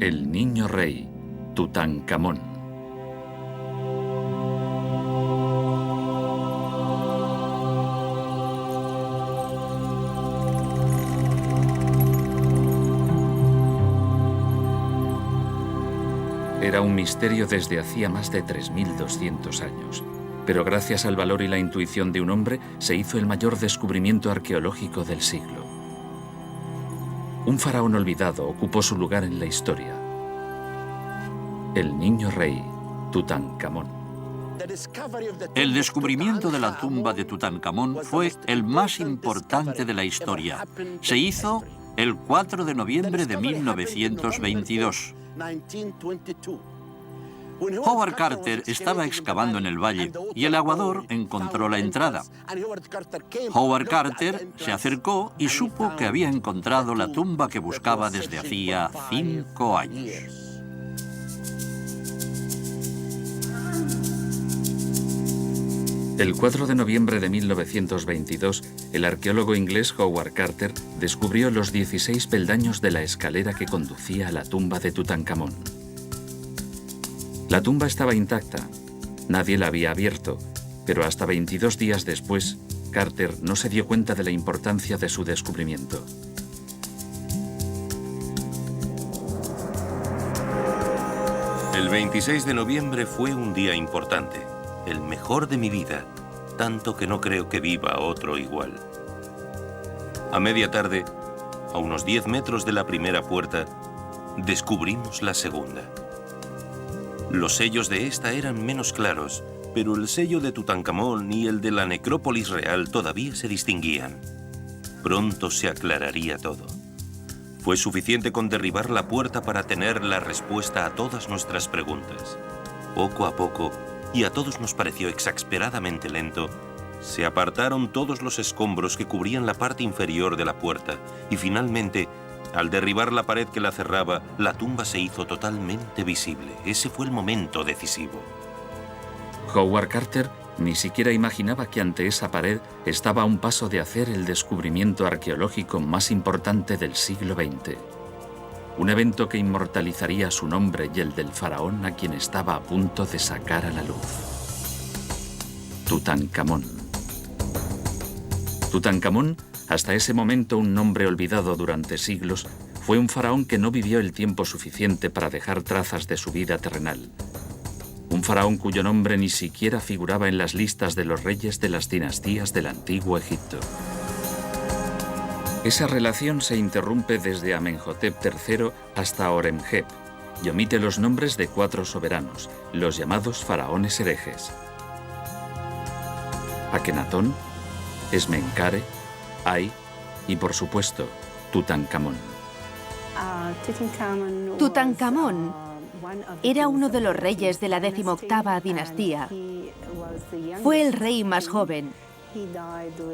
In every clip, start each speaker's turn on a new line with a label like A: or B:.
A: El niño rey, Tutankamón. Era un misterio desde hacía más de 3200 años. Pero gracias al valor y la intuición de un hombre, se hizo el mayor descubrimiento arqueológico del siglo. Un faraón olvidado ocupó su lugar en la historia. El niño rey, Tutankamón.
B: El descubrimiento de la tumba de Tutankamón fue el más importante de la historia. Se hizo el 4 de noviembre de 1922. Howard Carter estaba excavando en el valle y el aguador encontró la entrada. Howard Carter se acercó y supo que había encontrado la tumba que buscaba desde hacía 5 años.
A: El 4 de noviembre de 1922, el arqueólogo inglés Howard Carter descubrió los 16 peldaños de la escalera que conducía a la tumba de Tutankamón. La tumba estaba intacta, nadie la había abierto, pero hasta 22 días después, Carter no se dio cuenta de la importancia de su descubrimiento.
C: El 26 de noviembre fue un día importante, el mejor de mi vida, tanto que no creo que viva otro igual. A media tarde, a unos 10 metros de la primera puerta, descubrimos la segunda. Los sellos de esta eran menos claros, pero el sello de Tutankamón y el de la necrópolis real todavía se distinguían. Pronto se aclararía todo. Fue suficiente con derribar la puerta para tener la respuesta a todas nuestras preguntas. Poco a poco, y a todos nos pareció exasperadamente lento, se apartaron todos los escombros que cubrían la parte inferior de la puerta y finalmente, al derribar la pared que la cerraba, la tumba se hizo totalmente visible. Ese fue el momento decisivo.
A: Howard Carter ni siquiera imaginaba que ante esa pared estaba a un paso de hacer el descubrimiento arqueológico más importante del siglo XX. Un evento que inmortalizaría su nombre y el del faraón a quien estaba a punto de sacar a la luz. Tutankamón. Tutankamón, hasta ese momento un nombre olvidado durante siglos, fue un faraón que no vivió el tiempo suficiente para dejar trazas de su vida terrenal. Un faraón cuyo nombre ni siquiera figuraba en las listas de los reyes de las dinastías del antiguo Egipto. Esa relación se interrumpe desde Amenhotep III hasta Horemheb y omite los nombres de 4 soberanos, los llamados faraones herejes: Akenatón, Esmenkare, Ay y, por supuesto, Tutankamón.
D: Tutankamón era uno de los reyes de la 18ª dinastía. Fue el rey más joven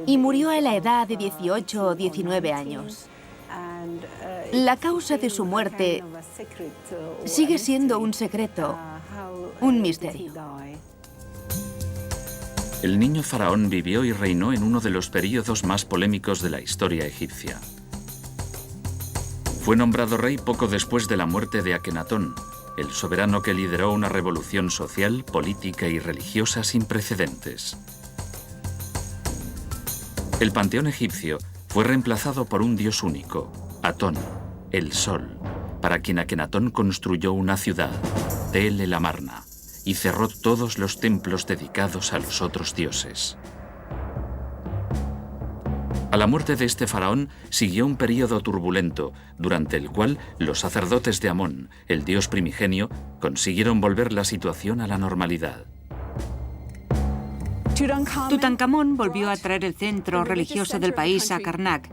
D: y murió a la edad de 18 o 19 años. La causa de su muerte sigue siendo un secreto, un misterio.
A: El niño faraón vivió y reinó en uno de los períodos más polémicos de la historia egipcia. Fue nombrado rey poco después de la muerte de Akenatón, el soberano que lideró una revolución social, política y religiosa sin precedentes. El panteón egipcio fue reemplazado por un dios único, Atón, el sol, para quien Akenatón construyó una ciudad, Tel el Amarna, y cerró todos los templos dedicados a los otros dioses. A la muerte de este faraón siguió un período turbulento, durante el cual los sacerdotes de Amón, el dios primigenio, consiguieron volver la situación a la normalidad.
E: Tutankamón volvió a traer el centro religioso del país a Karnak.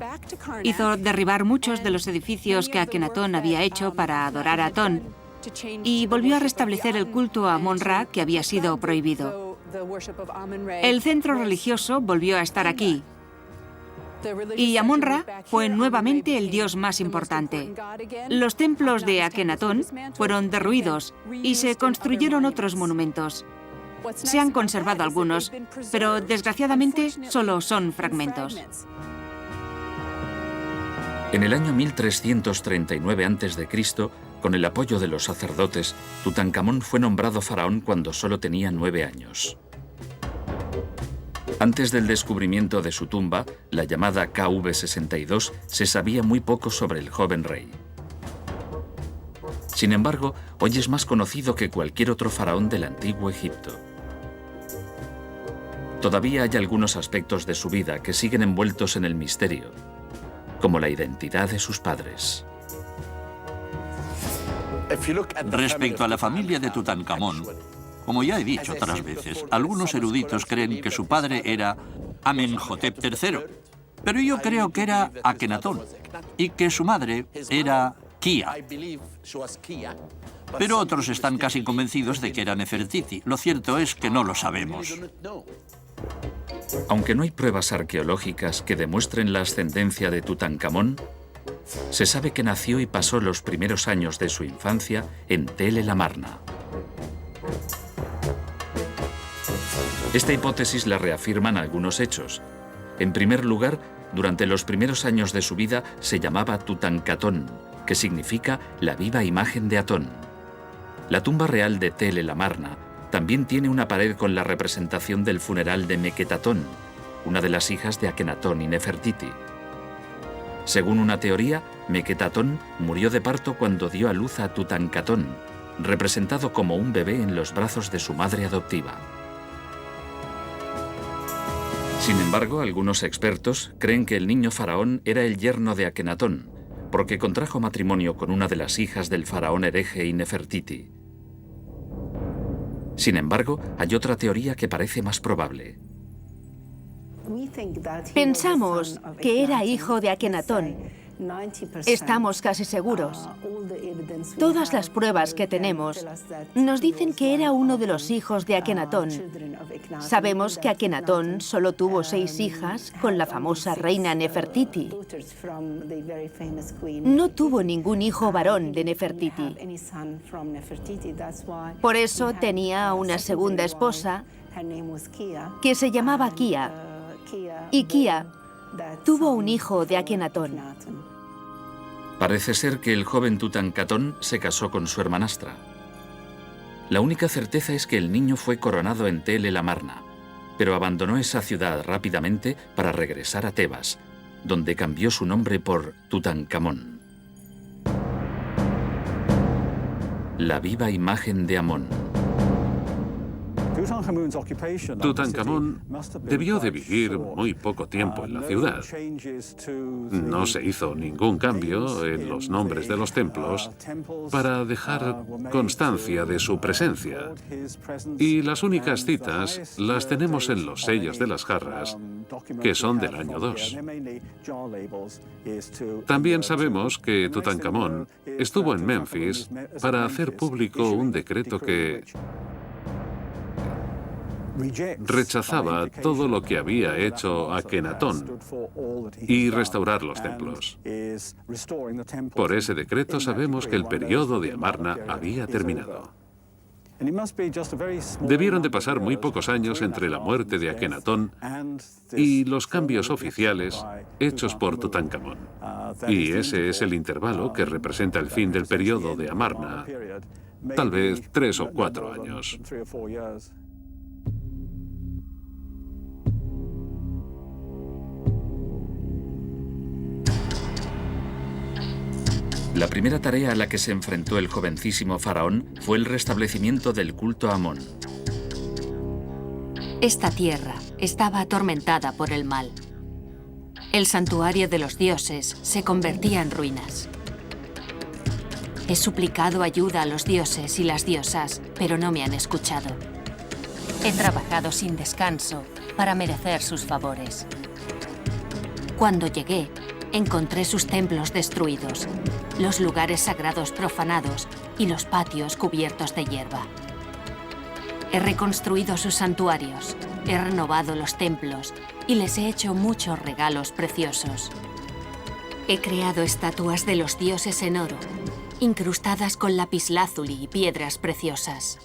E: Hizo derribar muchos de los edificios que Akenatón había hecho para adorar a Atón y volvió a restablecer el culto a Amón-Ra que había sido prohibido. El centro religioso volvió a estar aquí y Amón-Ra fue nuevamente el dios más importante. Los templos de Akenatón fueron derruidos y se construyeron otros monumentos. Se han conservado algunos, pero desgraciadamente solo son fragmentos.
A: En el año 1339 a.C., Con el apoyo de los sacerdotes, Tutankamón fue nombrado faraón cuando solo tenía 9 años. Antes del descubrimiento de su tumba, la llamada KV62, se sabía muy poco sobre el joven rey. Sin embargo, hoy es más conocido que cualquier otro faraón del antiguo Egipto. Todavía hay algunos aspectos de su vida que siguen envueltos en el misterio, como la identidad de sus padres.
B: Respecto a la familia de Tutankamón, como ya he dicho otras veces, algunos eruditos creen que su padre era Amenhotep III, pero yo creo que era Akenatón y que su madre era Kia. Pero otros están casi convencidos de que era Nefertiti. Lo cierto es que no lo sabemos.
A: Aunque no hay pruebas arqueológicas que demuestren la ascendencia de Tutankamón, se sabe que nació y pasó los primeros años de su infancia en Tel el Amarna. Esta hipótesis la reafirman algunos hechos. En primer lugar, durante los primeros años de su vida se llamaba Tutankatón, que significa la viva imagen de Atón. La tumba real de Tel el Amarna también tiene una pared con la representación del funeral de Meketatón, una de las hijas de Akenatón y Nefertiti. Según una teoría, Meketatón murió de parto cuando dio a luz a Tutankatón, representado como un bebé en los brazos de su madre adoptiva. Sin embargo, algunos expertos creen que el niño faraón era el yerno de Akenatón, porque contrajo matrimonio con una de las hijas del faraón hereje y Nefertiti. Sin embargo, hay otra teoría que parece más probable.
D: Pensamos que era hijo de Akenatón. Estamos casi seguros. Todas las pruebas que tenemos nos dicen que era uno de los hijos de Akenatón. Sabemos que Akenatón solo tuvo 6 hijas con la famosa reina Nefertiti. No tuvo ningún hijo varón de Nefertiti. Por eso tenía una segunda esposa que se llamaba Kia. Y Kia tuvo un hijo de Akenatón.
A: Parece ser que el joven Tutankatón se casó con su hermanastra. La única certeza es que el niño fue coronado en Tel el Amarna, pero abandonó esa ciudad rápidamente para regresar a Tebas, donde cambió su nombre por Tutankamón. La viva imagen de Amón.
F: Tutankamón debió de vivir muy poco tiempo en la ciudad. No se hizo ningún cambio en los nombres de los templos para dejar constancia de su presencia. Y las únicas citas las tenemos en los sellos de las jarras, que son del año 2. También sabemos que Tutankamón estuvo en Memphis para hacer público un decreto que rechazaba todo lo que había hecho Akenatón y restaurar los templos. Por ese decreto sabemos que el periodo de Amarna había terminado. Debieron de pasar muy pocos años entre la muerte de Akenatón y los cambios oficiales hechos por Tutankamón. Y ese es el intervalo que representa el fin del periodo de Amarna, tal vez 3 o 4 años.
A: La primera tarea a la que se enfrentó el jovencísimo faraón fue el restablecimiento del culto a Amón.
G: Esta tierra estaba atormentada por el mal. El santuario de los dioses se convertía en ruinas. He suplicado ayuda a los dioses y las diosas, pero no me han escuchado. He trabajado sin descanso para merecer sus favores. Cuando llegué, encontré sus templos destruidos, los lugares sagrados profanados y los patios cubiertos de hierba. He reconstruido sus santuarios, he renovado los templos y les he hecho muchos regalos preciosos. He creado estatuas de los dioses en oro, incrustadas con lapislázuli y piedras preciosas.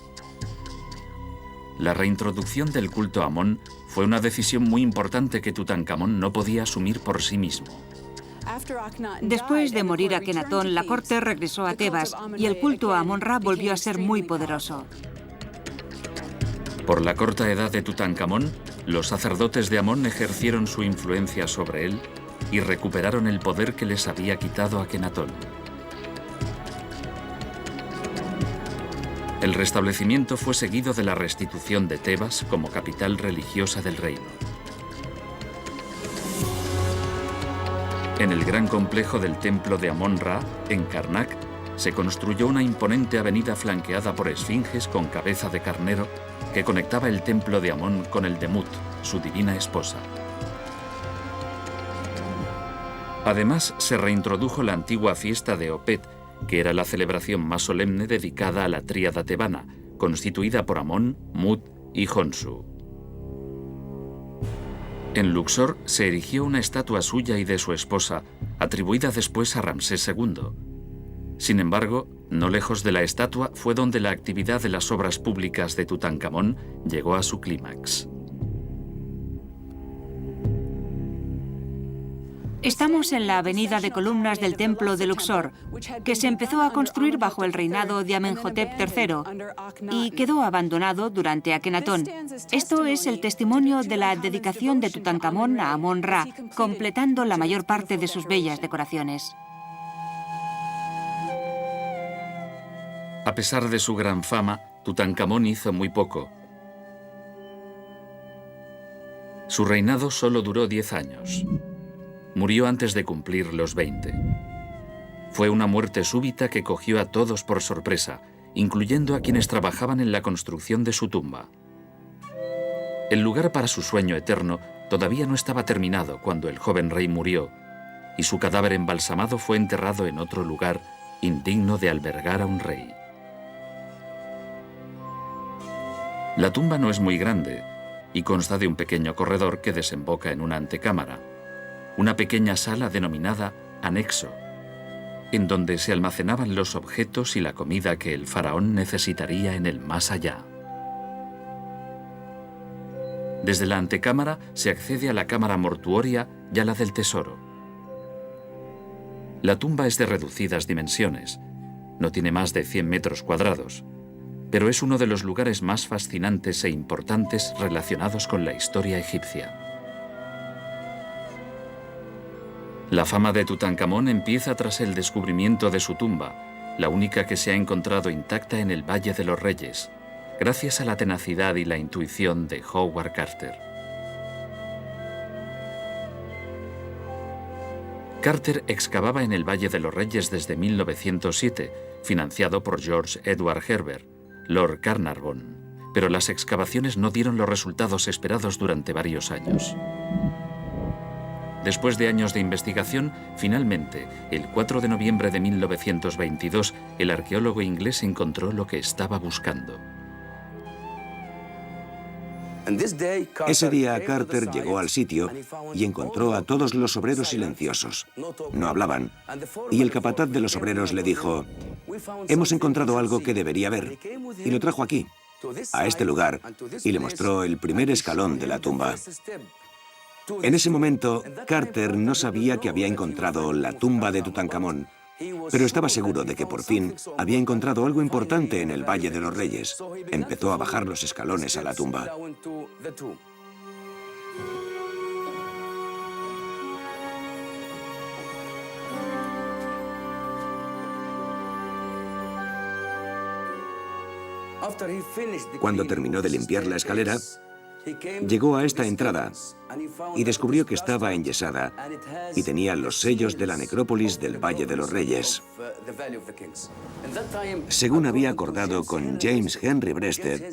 A: La reintroducción del culto a Amón fue una decisión muy importante que Tutankamón no podía asumir por sí mismo.
E: Después de morir Akenatón, la corte regresó a Tebas y el culto a Amón-Ra volvió a ser muy poderoso.
A: Por la corta edad de Tutankamón, los sacerdotes de Amón ejercieron su influencia sobre él y recuperaron el poder que les había quitado Akenatón. El restablecimiento fue seguido de la restitución de Tebas como capital religiosa del reino. En el gran complejo del templo de Amón-Ra, en Karnak, se construyó una imponente avenida flanqueada por esfinges con cabeza de carnero que conectaba el templo de Amón con el de Mut, su divina esposa. Además, se reintrodujo la antigua fiesta de Opet, que era la celebración más solemne dedicada a la tríada tebana, constituida por Amón, Mut y Honsu. En Luxor se erigió una estatua suya y de su esposa, atribuida después a Ramsés II. Sin embargo, no lejos de la estatua fue donde la actividad de las obras públicas de Tutankamón llegó a su clímax.
E: Estamos en la avenida de columnas del templo de Luxor, que se empezó a construir bajo el reinado de Amenhotep III y quedó abandonado durante Akenatón. Esto es el testimonio de la dedicación de Tutankamón a Amón-Ra, completando la mayor parte de sus bellas decoraciones.
A: A pesar de su gran fama, Tutankamón hizo muy poco. Su reinado solo duró 10 años. Murió antes de cumplir los 20. Fue una muerte súbita que cogió a todos por sorpresa, incluyendo a quienes trabajaban en la construcción de su tumba. El lugar para su sueño eterno todavía no estaba terminado cuando el joven rey murió, y su cadáver embalsamado fue enterrado en otro lugar indigno de albergar a un rey. La tumba no es muy grande y consta de un pequeño corredor que desemboca en una antecámara, una pequeña sala denominada anexo, en donde se almacenaban los objetos y la comida que el faraón necesitaría en el más allá. Desde la antecámara se accede a la cámara mortuoria y a la del tesoro. La tumba es de reducidas dimensiones, no tiene más de 100 metros cuadrados, pero es uno de los lugares más fascinantes e importantes relacionados con la historia egipcia. La fama de Tutankamón empieza tras el descubrimiento de su tumba, la única que se ha encontrado intacta en el Valle de los Reyes, gracias a la tenacidad y la intuición de Howard Carter. Carter excavaba en el Valle de los Reyes desde 1907, financiado por George Edward Herbert, Lord Carnarvon, pero las excavaciones no dieron los resultados esperados durante varios años. Después de años de investigación, finalmente, el 4 de noviembre de 1922, el arqueólogo inglés encontró lo que estaba buscando.
H: Ese día Carter llegó al sitio y encontró a todos los obreros silenciosos. No hablaban. Y el capataz de los obreros le dijo: «Hemos encontrado algo que debería ver». Y lo trajo aquí, a este lugar, y le mostró el primer escalón de la tumba. En ese momento, Carter no sabía que había encontrado la tumba de Tutankamón, pero estaba seguro de que por fin había encontrado algo importante en el Valle de los Reyes. Empezó a bajar los escalones a la tumba. Cuando terminó de limpiar la escalera, llegó a esta entrada y descubrió que estaba enyesada y tenía los sellos de la necrópolis del Valle de los Reyes. Según había acordado con James Henry Breasted,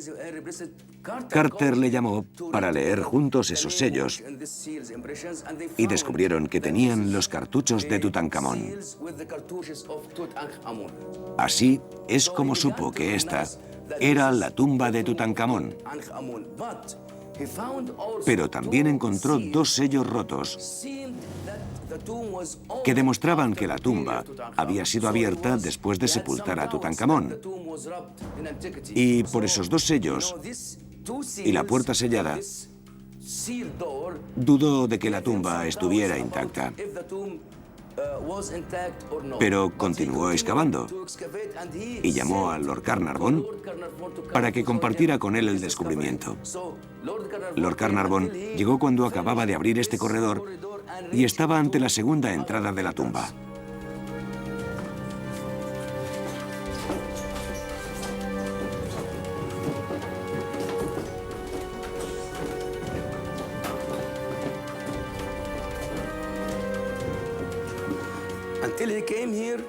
H: Carter le llamó para leer juntos esos sellos y descubrieron que tenían los cartuchos de Tutankamón. Así es como supo que esta era la tumba de Tutankamón. Pero también encontró dos sellos rotos que demostraban que la tumba había sido abierta después de sepultar a Tutankamón. Y por esos dos sellos y la puerta sellada, dudó de que la tumba estuviera intacta. Pero continuó excavando y llamó a Lord Carnarvon para que compartiera con él el descubrimiento. Lord Carnarvon llegó cuando acababa de abrir este corredor y estaba ante la segunda entrada de la tumba.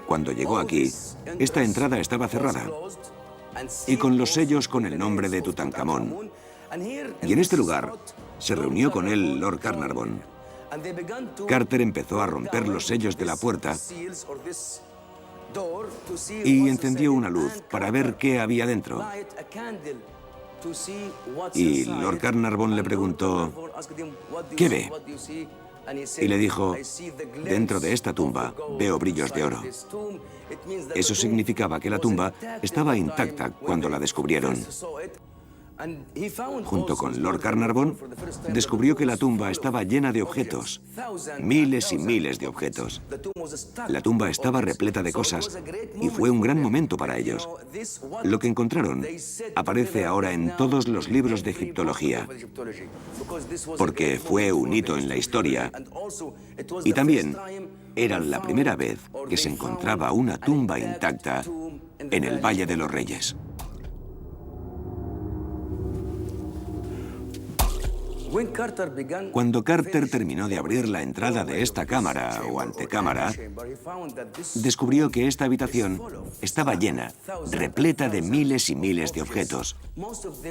H: Cuando llegó aquí, esta entrada estaba cerrada y con los sellos con el nombre de Tutankamón. Y en este lugar se reunió con él Lord Carnarvon. Carter empezó a romper los sellos de la puerta y encendió una luz para ver qué había dentro. Y Lord Carnarvon le preguntó, ¿qué ve? Y le dijo, dentro de esta tumba veo brillos de oro. Eso significaba que la tumba estaba intacta cuando la descubrieron. Junto con Lord Carnarvon, descubrió que la tumba estaba llena de objetos, miles y miles de objetos. La tumba estaba repleta de cosas y fue un gran momento para ellos. Lo que encontraron aparece ahora en todos los libros de egiptología, porque fue un hito en la historia y también era la primera vez que se encontraba una tumba intacta en el Valle de los Reyes. Cuando Carter terminó de abrir la entrada de esta cámara o antecámara, descubrió que esta habitación estaba llena, repleta de miles y miles de objetos,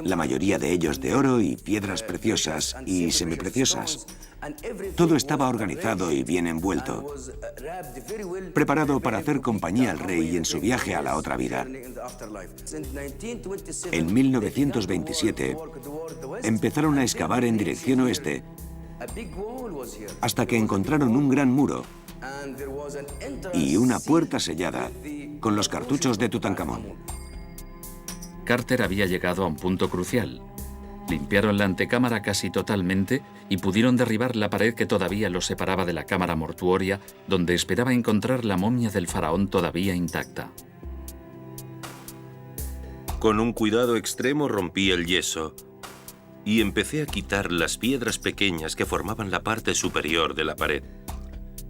H: la mayoría de ellos de oro y piedras preciosas y semipreciosas. Todo estaba organizado y bien envuelto, preparado para hacer compañía al rey en su viaje a la otra vida. En 1927, empezaron a excavar en dirección oeste hasta que encontraron un gran muro y una puerta sellada con los cartuchos de Tutankamón.
A: Carter había llegado a un punto crucial. Limpiaron la antecámara casi totalmente y pudieron derribar la pared que todavía los separaba de la cámara mortuoria, donde esperaba encontrar la momia del faraón todavía intacta.
C: Con un cuidado extremo rompí el yeso y empecé a quitar las piedras pequeñas que formaban la parte superior de la pared.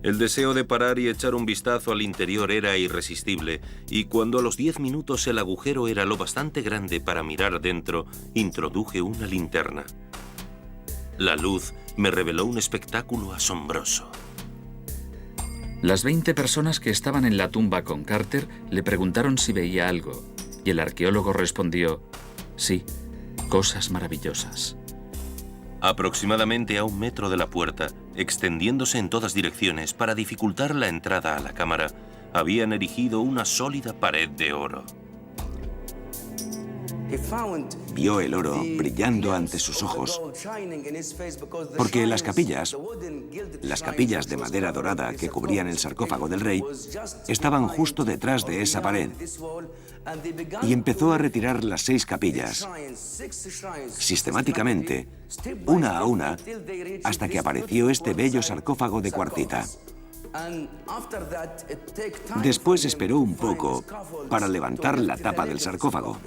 C: El deseo de parar y echar un vistazo al interior era irresistible, y cuando a los 10 minutos el agujero era lo bastante grande para mirar dentro, introduje una linterna. La luz me reveló un espectáculo asombroso.
A: Las 20 personas que estaban en la tumba con Carter le preguntaron si veía algo, y el arqueólogo respondió, sí, cosas maravillosas.
C: Aproximadamente a 1 metro de la puerta, extendiéndose en todas direcciones para dificultar la entrada a la cámara, habían erigido una sólida pared de oro.
H: Vio el oro brillando ante sus ojos, porque las capillas de madera dorada que cubrían el sarcófago del rey estaban justo detrás de esa pared, y empezó a retirar las 6 capillas, sistemáticamente, una a una, hasta que apareció este bello sarcófago de cuarcita. Después esperó un poco para levantar la tapa del sarcófago.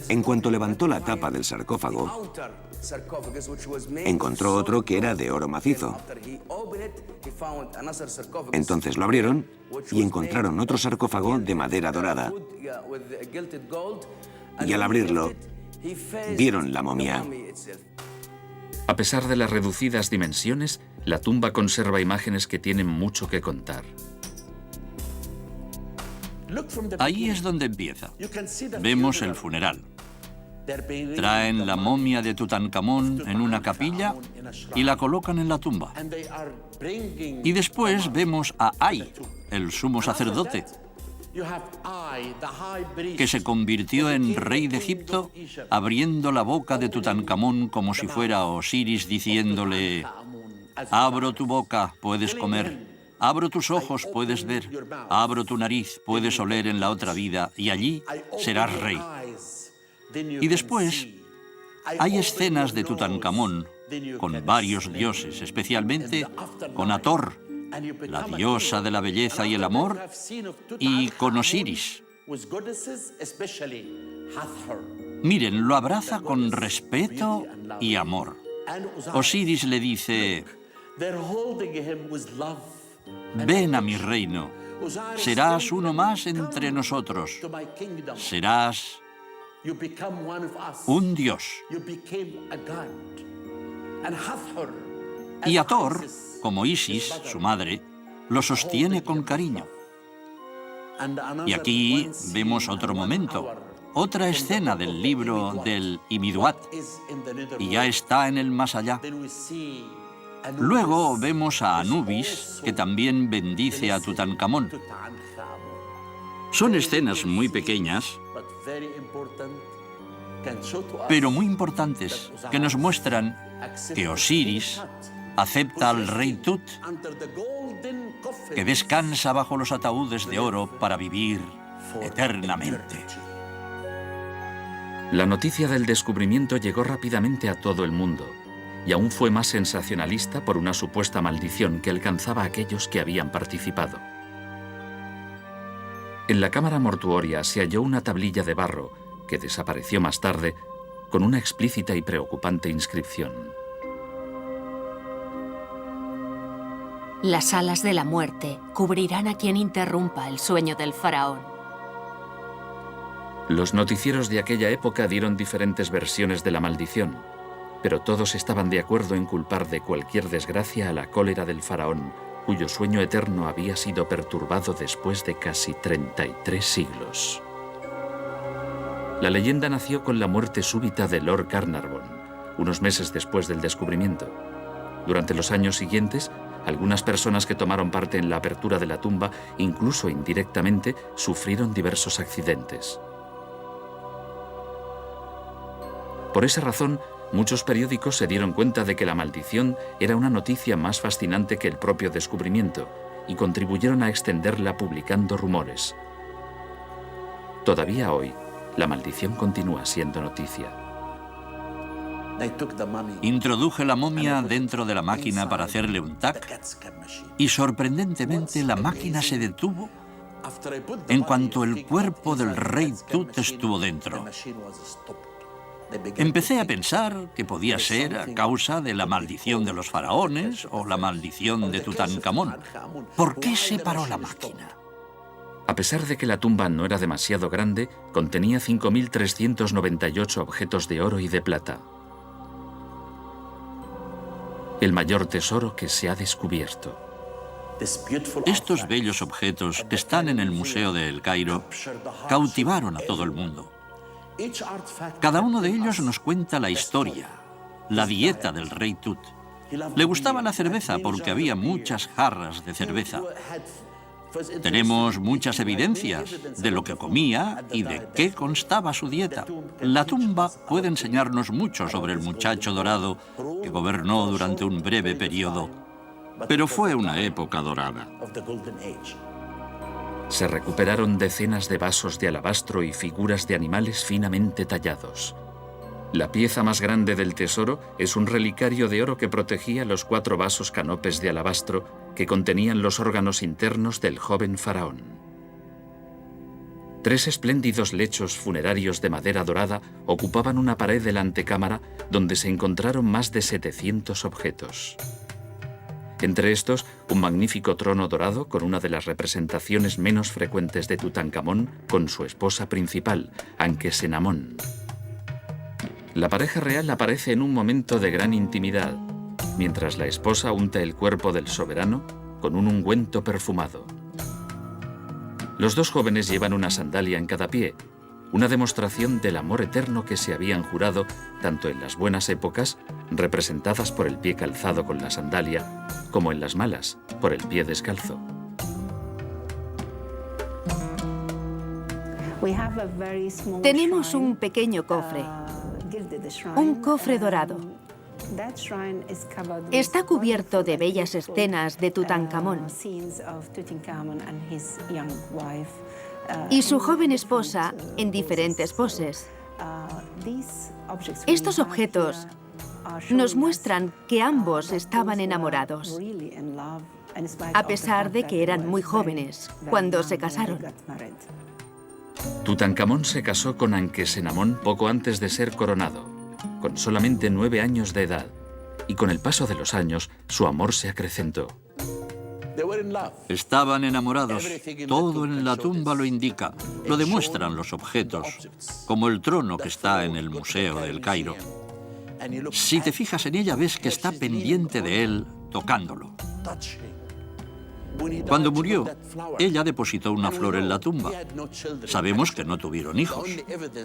H: En cuanto levantó la tapa del sarcófago, encontró otro que era de oro macizo. Entonces lo abrieron y encontraron otro sarcófago de madera dorada. Y al abrirlo, vieron la momia.
A: A pesar de las reducidas dimensiones, la tumba conserva imágenes que tienen mucho que contar.
B: Ahí es donde empieza. Vemos el funeral. Traen la momia de Tutankamón en una capilla y la colocan en la tumba. Y después vemos a Ay, el sumo sacerdote, que se convirtió en rey de Egipto, abriendo la boca de Tutankamón como si fuera Osiris, diciéndole: abro tu boca, puedes comer. Abro tus ojos, puedes ver. Abro tu nariz, puedes oler en la otra vida, y allí serás rey. Y después hay escenas de Tutankamón con varios dioses, especialmente con Hathor, la diosa de la belleza y el amor, y con Osiris. Miren, lo abraza con respeto y amor. Osiris le dice: ven a mi reino, serás uno más entre nosotros, serás un dios. Y Hathor, como Isis, su madre, lo sostiene con cariño. Y aquí vemos otro momento, otra escena del libro del Imiduat, y ya está en el más allá. Luego vemos a Anubis, que también bendice a Tutankamón. Son escenas muy pequeñas, pero muy importantes, que nos muestran que Osiris acepta al rey Tut, que descansa bajo los ataúdes de oro para vivir eternamente.
A: La noticia del descubrimiento llegó rápidamente a todo el mundo, y aún fue más sensacionalista por una supuesta maldición que alcanzaba a aquellos que habían participado. En la cámara mortuoria se halló una tablilla de barro, que desapareció más tarde, con una explícita y preocupante inscripción.
G: Las alas de la muerte cubrirán a quien interrumpa el sueño del faraón.
A: Los noticieros de aquella época dieron diferentes versiones de la maldición, pero todos estaban de acuerdo en culpar de cualquier desgracia a la cólera del faraón, cuyo sueño eterno había sido perturbado después de casi 33 siglos. La leyenda nació con la muerte súbita de Lord Carnarvon, unos meses después del descubrimiento. Durante los años siguientes, algunas personas que tomaron parte en la apertura de la tumba, incluso indirectamente, sufrieron diversos accidentes. Por esa razón, muchos periódicos se dieron cuenta de que la maldición era una noticia más fascinante que el propio descubrimiento y contribuyeron a extenderla publicando rumores. Todavía hoy, la maldición continúa siendo noticia.
B: Introduje la momia dentro de la máquina para hacerle un tac y sorprendentemente la máquina se detuvo en cuanto el cuerpo del rey Tut estuvo dentro. Empecé a pensar que podía ser a causa de la maldición de los faraones o la maldición de Tutankamón. ¿Por qué se paró la máquina?
A: A pesar de que la tumba no era demasiado grande, contenía 5.398 objetos de oro y de plata. El mayor tesoro que se ha descubierto.
B: Estos bellos objetos que están en el Museo de El Cairo cautivaron a todo el mundo. Cada uno de ellos nos cuenta la historia, la dieta del rey Tut. Le gustaba la cerveza porque había muchas jarras de cerveza. Tenemos muchas evidencias de lo que comía y de qué constaba su dieta. La tumba puede enseñarnos mucho sobre el muchacho dorado que gobernó durante un breve periodo, pero fue una época dorada.
A: Se recuperaron decenas de vasos de alabastro y figuras de animales finamente tallados. La pieza más grande del tesoro es un relicario de oro que protegía los 4 vasos canopes de alabastro que contenían los órganos internos del joven faraón. 3 espléndidos lechos funerarios de madera dorada ocupaban una pared de la antecámara donde se encontraron más de 700 objetos. Entre estos, un magnífico trono dorado con una de las representaciones menos frecuentes de Tutankamón con su esposa principal, Ankhesenamón. La pareja real aparece en un momento de gran intimidad, mientras la esposa unta el cuerpo del soberano con un ungüento perfumado. Los 2 jóvenes llevan una sandalia en cada pie, una demostración del amor eterno que se habían jurado tanto en las buenas épocas, representadas por el pie calzado con la sandalia, como en las malas, por el pie descalzo.
D: Tenemos un pequeño cofre, un cofre dorado. Está cubierto de bellas escenas de Tutankamón y su joven esposa en diferentes poses. Estos objetos nos muestran que ambos estaban enamorados, a pesar de que eran muy jóvenes cuando se casaron.
A: Tutankamón se casó con Ankesenamón poco antes de ser coronado, con solamente 9 años de edad, y con el paso de los años su amor se acrecentó.
B: Estaban enamorados. Todo en la tumba lo indica. Lo demuestran los objetos, como el trono que está en el Museo del Cairo. Si te fijas en ella, ves que está pendiente de él, tocándolo. Cuando murió, ella depositó una flor en la tumba. Sabemos que no tuvieron hijos.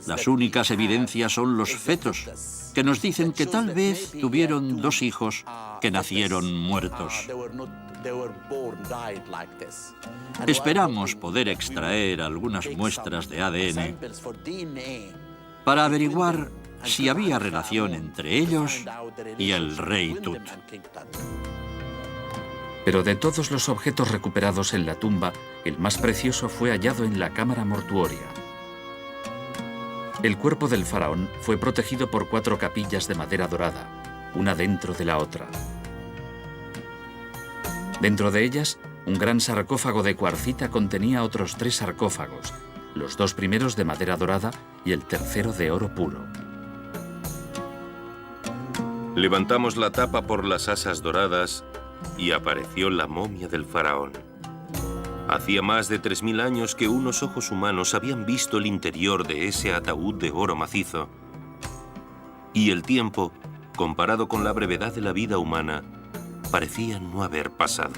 B: Las únicas evidencias son los fetos, que nos dicen que tal vez tuvieron 2 hijos que nacieron muertos. Esperamos poder extraer algunas muestras de ADN para averiguar si había relación entre ellos y el rey Tut.
A: Pero de todos los objetos recuperados en la tumba, el más precioso fue hallado en la cámara mortuoria. El cuerpo del faraón fue protegido por 4 capillas de madera dorada, una dentro de la otra. Dentro de ellas, un gran sarcófago de cuarcita contenía otros 3 sarcófagos, los 2 primeros de madera dorada y el tercero de oro puro.
C: Levantamos la tapa por las asas doradas y apareció la momia del faraón. Hacía más de 3000 años que unos ojos humanos habían visto el interior de ese ataúd de oro macizo. Y el tiempo, comparado con la brevedad de la vida humana, parecía no haber pasado.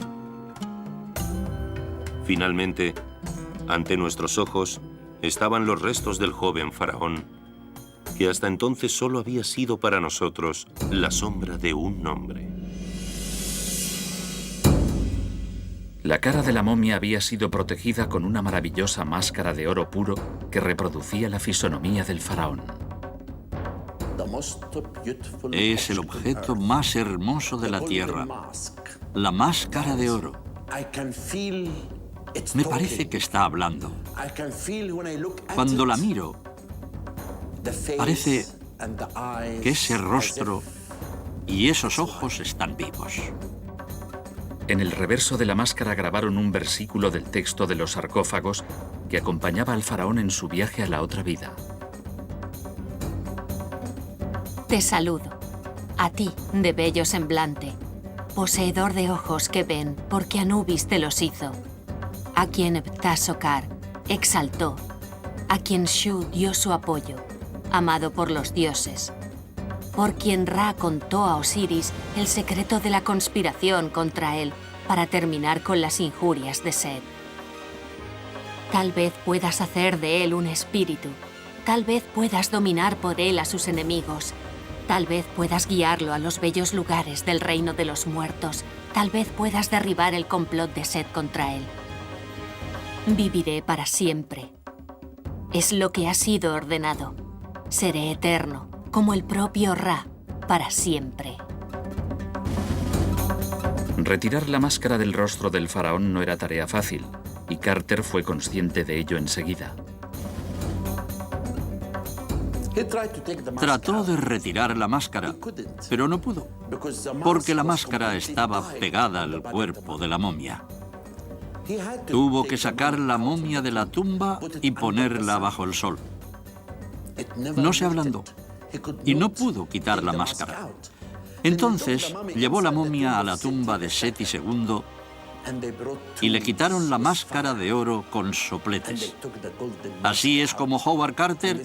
C: Finalmente, ante nuestros ojos, estaban los restos del joven faraón, que hasta entonces solo había sido para nosotros la sombra de un nombre.
A: La cara de la momia había sido protegida con una maravillosa máscara de oro puro que reproducía la fisonomía del faraón.
B: Es el objeto más hermoso de la tierra, la máscara de oro. Me parece que está hablando. Cuando la miro, parece que ese rostro y esos ojos están vivos.
A: En el reverso de la máscara grabaron un versículo del texto de los sarcófagos que acompañaba al faraón en su viaje a la otra vida.
G: Te saludo, a ti, de bello semblante, poseedor de ojos que ven, porque Anubis te los hizo, a quien Ptah-Sokar exaltó, a quien Shu dio su apoyo, amado por los dioses, por quien Ra contó a Osiris el secreto de la conspiración contra él para terminar con las injurias de Set. Tal vez puedas hacer de él un espíritu, tal vez puedas dominar por él a sus enemigos, tal vez puedas guiarlo a los bellos lugares del reino de los muertos, tal vez puedas derribar el complot de Set contra él. Viviré para siempre. Es lo que ha sido ordenado. Seré eterno, como el propio Ra, para siempre.
A: Retirar la máscara del rostro del faraón no era tarea fácil, y Carter fue consciente de ello enseguida.
B: Trató de retirar la máscara, pero no pudo, porque la máscara estaba pegada al cuerpo de la momia. Tuvo que sacar la momia de la tumba y ponerla bajo el sol. No se ablandó y no pudo quitar la máscara. Entonces llevó la momia a la tumba de Seti II y le quitaron la máscara de oro con sopletes. Así es como Howard Carter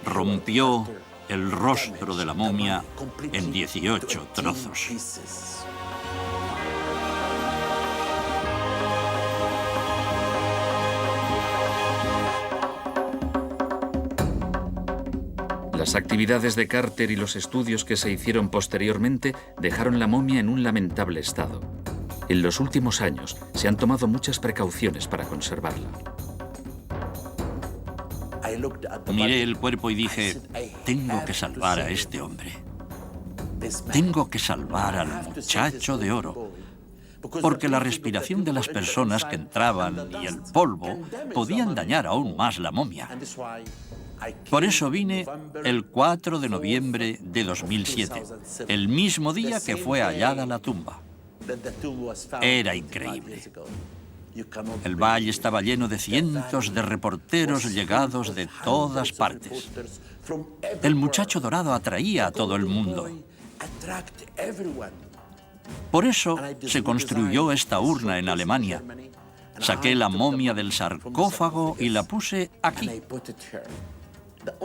B: rompió el rostro de la momia en 18 trozos.
A: Las actividades de Carter y los estudios que se hicieron posteriormente dejaron la momia en un lamentable estado. En los últimos años se han tomado muchas precauciones para conservarla.
B: Miré el cuerpo y dije, tengo que salvar a este hombre. Tengo que salvar al muchacho de oro. Porque la respiración de las personas que entraban y el polvo podían dañar aún más la momia. Por eso vine el 4 de noviembre de 2007, el mismo día que fue hallada la tumba. Era increíble. El valle estaba lleno de cientos de reporteros llegados de todas partes. El muchacho dorado atraía a todo el mundo. Por eso se construyó esta urna en Alemania. Saqué la momia del sarcófago y la puse aquí.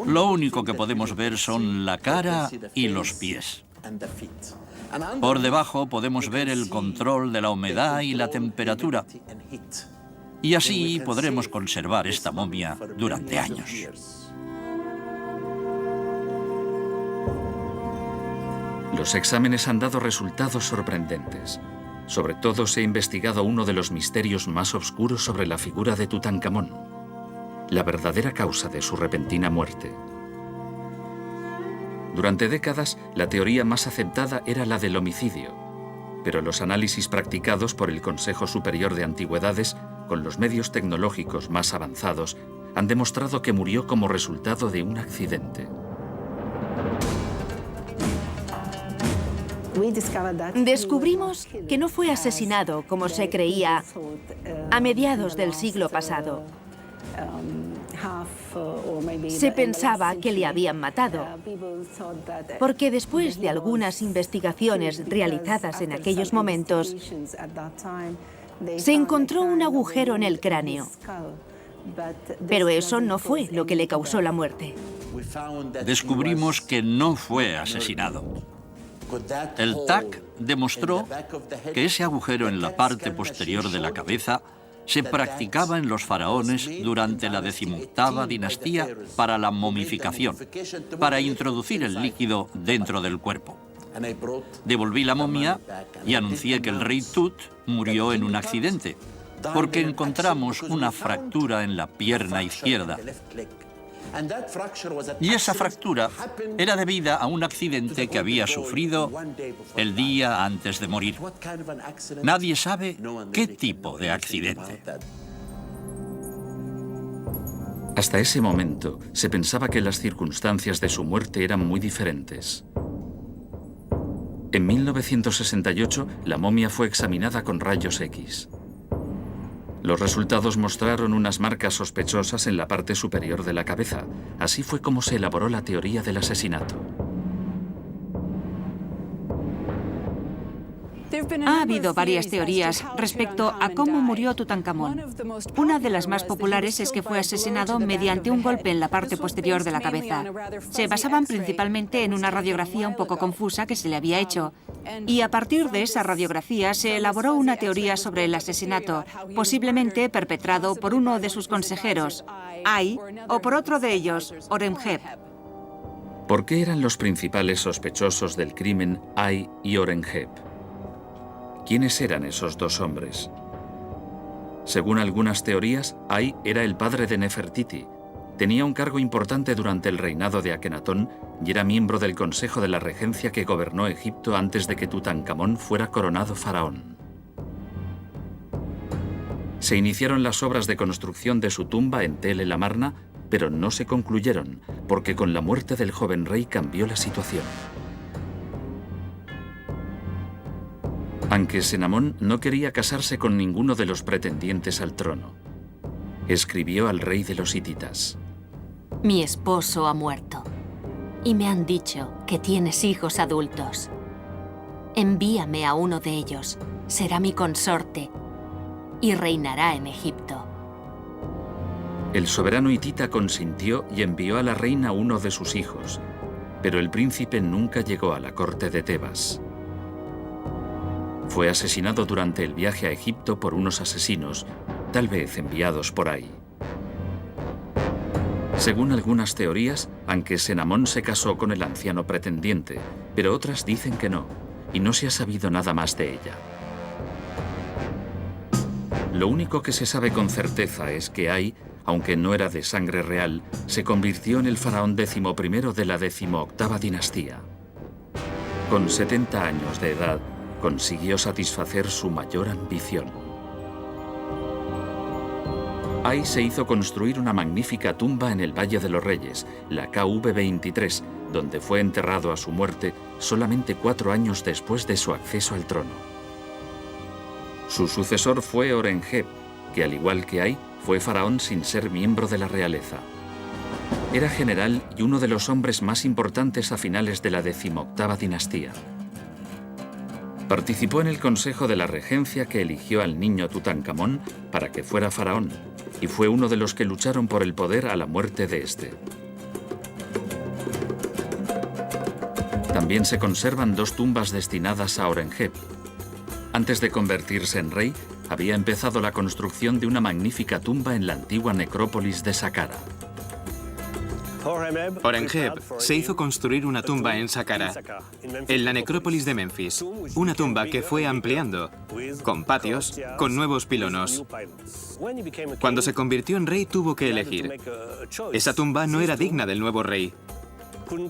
B: Lo único que podemos ver son la cara y los pies. Por debajo podemos ver el control de la humedad y la temperatura. Y así podremos conservar esta momia durante años.
A: Los exámenes han dado resultados sorprendentes. Sobre todo se ha investigado uno de los misterios más oscuros sobre la figura de Tutankamón, la verdadera causa de su repentina muerte. Durante décadas, la teoría más aceptada era la del homicidio, pero los análisis practicados por el Consejo Superior de Antigüedades, con los medios tecnológicos más avanzados, han demostrado que murió como resultado de un accidente.
D: Descubrimos que no fue asesinado, como se creía, a mediados del siglo pasado. Se pensaba que le habían matado, porque después de algunas investigaciones realizadas en aquellos momentos, se encontró un agujero en el cráneo. Pero eso no fue lo que le causó la muerte.
B: Descubrimos que no fue asesinado. El TAC demostró que ese agujero en la parte posterior de la cabeza se practicaba en los faraones durante la 18ª dinastía para la momificación, para introducir el líquido dentro del cuerpo. Devolví la momia y anuncié que el rey Tut murió en un accidente, porque encontramos una fractura en la pierna izquierda. Y esa fractura era debida a un accidente que había sufrido el día antes de morir. Nadie sabe qué tipo de accidente.
A: Hasta ese momento, se pensaba que las circunstancias de su muerte eran muy diferentes. En 1968, la momia fue examinada con rayos X. Los resultados mostraron unas marcas sospechosas en la parte superior de la cabeza. Así fue como se elaboró la teoría del asesinato.
E: Ha habido varias teorías respecto a cómo murió Tutankamón. Una de las más populares es que fue asesinado mediante un golpe en la parte posterior de la cabeza. Se basaban principalmente en una radiografía un poco confusa que se le había hecho. Y a partir de esa radiografía se elaboró una teoría sobre el asesinato, posiblemente perpetrado por uno de sus consejeros, Ay, o por otro de ellos, Horemheb.
A: ¿Por qué eran los principales sospechosos del crimen Ay y Horemheb? ¿Quiénes eran esos dos hombres? Según algunas teorías, Ay era el padre de Nefertiti. Tenía un cargo importante durante el reinado de Akenatón y era miembro del Consejo de la Regencia que gobernó Egipto antes de que Tutankamón fuera coronado faraón. Se iniciaron las obras de construcción de su tumba en Tel el Amarna, pero no se concluyeron, porque con la muerte del joven rey cambió la situación. Anque-Senamón no quería casarse con ninguno de los pretendientes al trono. Escribió al rey de los hititas:
G: Mi esposo ha muerto y me han dicho que tienes hijos adultos. Envíame a uno de ellos, será mi consorte y reinará en Egipto.
A: El soberano hitita consintió y envió a la reina uno de sus hijos, pero el príncipe nunca llegó a la corte de Tebas. Fue asesinado durante el viaje a Egipto por unos asesinos, tal vez enviados por ahí. Según algunas teorías, Anque-Senamón se casó con el anciano pretendiente, pero otras dicen que no, y no se ha sabido nada más de ella. Lo único que se sabe con certeza es que Ay, aunque no era de sangre real, se convirtió en el faraón 11º de la 18ª dinastía. Con 70 años de edad, consiguió satisfacer su mayor ambición. Ahí se hizo construir una magnífica tumba en el Valle de los Reyes, la KV-23, donde fue enterrado a su muerte solamente 4 años después de su acceso al trono. Su sucesor fue Horemheb, que al igual que Ay, fue faraón sin ser miembro de la realeza. Era general y uno de los hombres más importantes a finales de la 18ª dinastía. Participó en el consejo de la regencia que eligió al niño Tutankamón para que fuera faraón, y fue uno de los que lucharon por el poder a la muerte de este. También se conservan 2 tumbas destinadas a Horemheb. Antes de convertirse en rey, había empezado la construcción de una magnífica tumba en la antigua necrópolis de Saqqara.
I: Horemheb se hizo construir una tumba en Saqqara, en la necrópolis de Memphis, una tumba que fue ampliando, con patios, con nuevos pilonos. Cuando se convirtió en rey tuvo que elegir. Esa tumba no era digna del nuevo rey,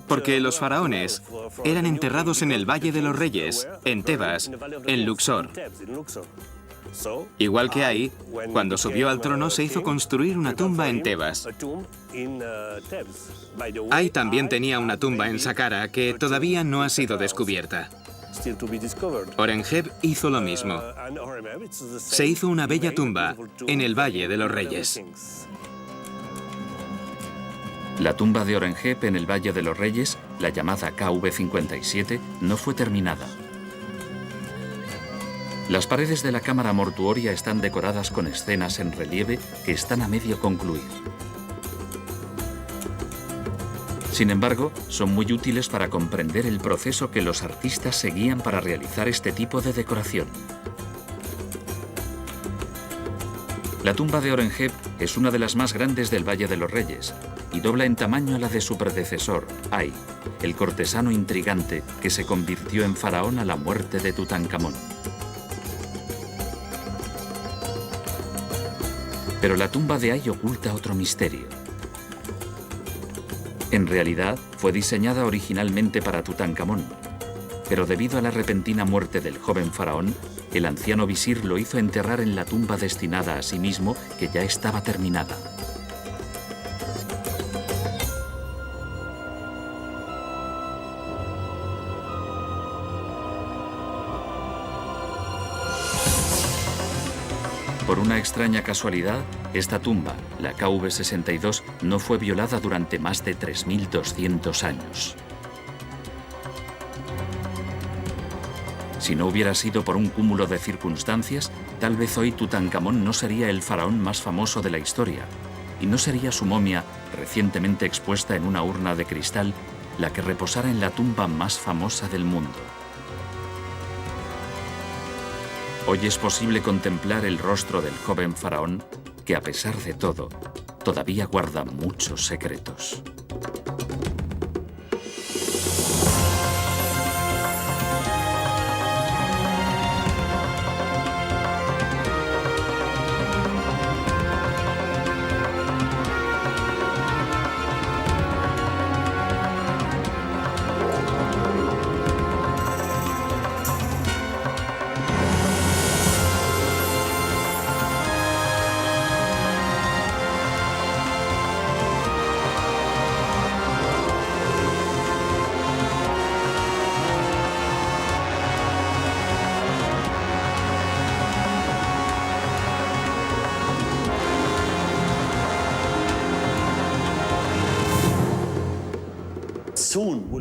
I: porque los faraones eran enterrados en el Valle de los Reyes, en Tebas, en Luxor. Igual que Ay, cuando subió al trono se hizo construir una tumba en Tebas. Ay también tenía una tumba en Saqqara que todavía no ha sido descubierta. Horemheb hizo lo mismo. Se hizo una bella tumba en el Valle de los Reyes.
A: La tumba de Horemheb en el Valle de los Reyes, la llamada KV-57, no fue terminada. Las paredes de la cámara mortuoria están decoradas con escenas en relieve que están a medio concluir. Sin embargo, son muy útiles para comprender el proceso que los artistas seguían para realizar este tipo de decoración. La tumba de Horemheb es una de las más grandes del Valle de los Reyes y dobla en tamaño a la de su predecesor, Ay, el cortesano intrigante que se convirtió en faraón a la muerte de Tutankamón. Pero la tumba de Ay oculta otro misterio. En realidad, fue diseñada originalmente para Tutankamón, pero debido a la repentina muerte del joven faraón, el anciano visir lo hizo enterrar en la tumba destinada a sí mismo, que ya estaba terminada. Por una extraña casualidad, esta tumba, la KV-62, no fue violada durante más de 3.200 años. Si no hubiera sido por un cúmulo de circunstancias, tal vez hoy Tutankamón no sería el faraón más famoso de la historia, y no sería su momia, recientemente expuesta en una urna de cristal, la que reposara en la tumba más famosa del mundo. Hoy es posible contemplar el rostro del joven faraón, que a pesar de todo, todavía guarda muchos secretos.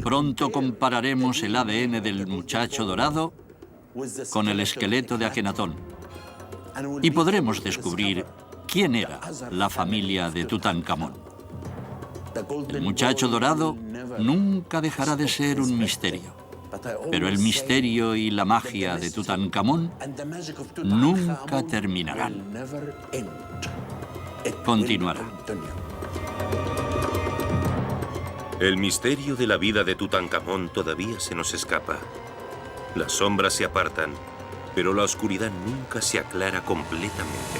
B: Pronto compararemos el ADN del muchacho dorado con el esqueleto de Akenatón y podremos descubrir quién era la familia de Tutankamón. El muchacho dorado nunca dejará de ser un misterio, pero el misterio y la magia de Tutankamón nunca terminarán. Continuará.
C: El misterio de la vida de Tutankamón todavía se nos escapa. Las sombras se apartan, pero la oscuridad nunca se aclara completamente.